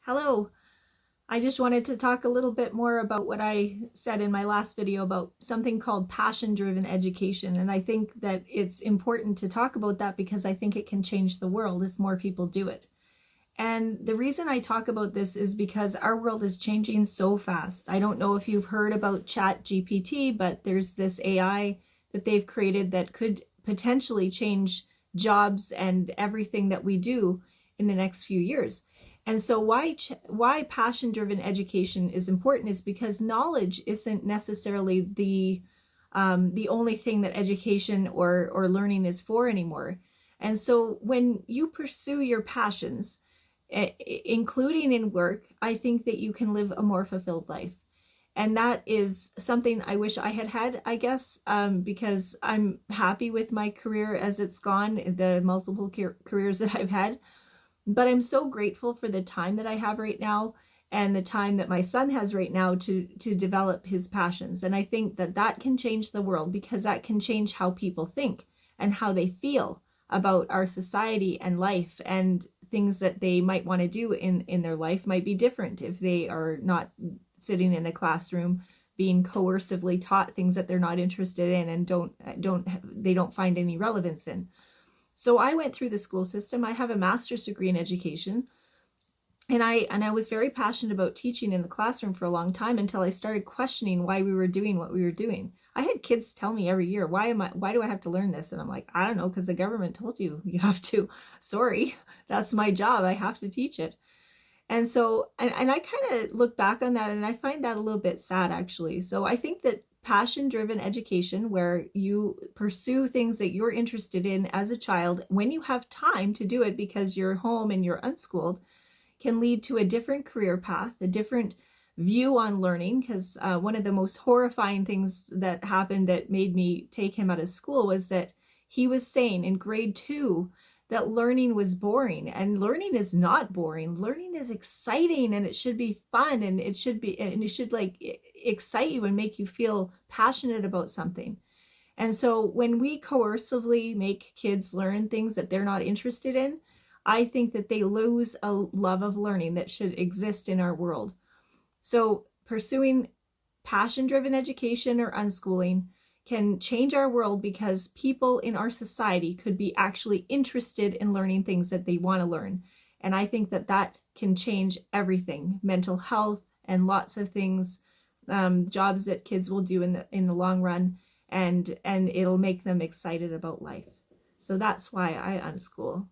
Hello. I just wanted to talk a little bit more about what I said in my last video about something called passion-driven education. And I think that it's important to talk about that because I think it can change the world if more people do it. And the reason I talk about this is because our world is changing so fast. I don't know if you've heard about ChatGPT, but there's this AI that they've created that could potentially change jobs and everything that we do in the next few years. And so why passion-driven education is important is because knowledge isn't necessarily the only thing that education or learning is for anymore. And so when you pursue your passions, including in work, I think that you can live a more fulfilled life. And that is something I wish I had, I guess, because I'm happy with my career as it's gone, the multiple careers that I've had. But I'm so grateful for the time that I have right now and the time that my son has right now to develop his passions. And I think that that can change the world because that can change how people think and how they feel about our society and life, and things that they might want to do in their life might be different if they are not sitting in a classroom being coercively taught things that they're not interested in and they don't find any relevance in. So I went through the school system. I have a master's degree in education, and I was very passionate about teaching in the classroom for a long time until I started questioning why we were doing what we were doing. I had kids tell me every year, why do I have to learn this? And I'm like, I don't know, because the government told you have to. Sorry, that's my job. I have to teach it. And so, and I kind of look back on that and I find that a little bit sad, actually. So I think that passion-driven education, where you pursue things that you're interested in as a child when you have time to do it because you're home and you're unschooled, can lead to a different career path, a different view on learning. Because one of the most horrifying things that happened that made me take him out of school was that he was saying in grade 2 that learning was boring, and learning is not boring. Learning is exciting, and it should be fun, and it should like excite you and make you feel passionate about something. And so when we coercively make kids learn things that they're not interested in, I think that they lose a love of learning that should exist in our world. So pursuing passion-driven education or unschooling can change our world because people in our society could be actually interested in learning things that they want to learn. And I think that that can change everything, mental health and lots of things, jobs that kids will do in the long run, and it'll make them excited about life. So that's why I unschool.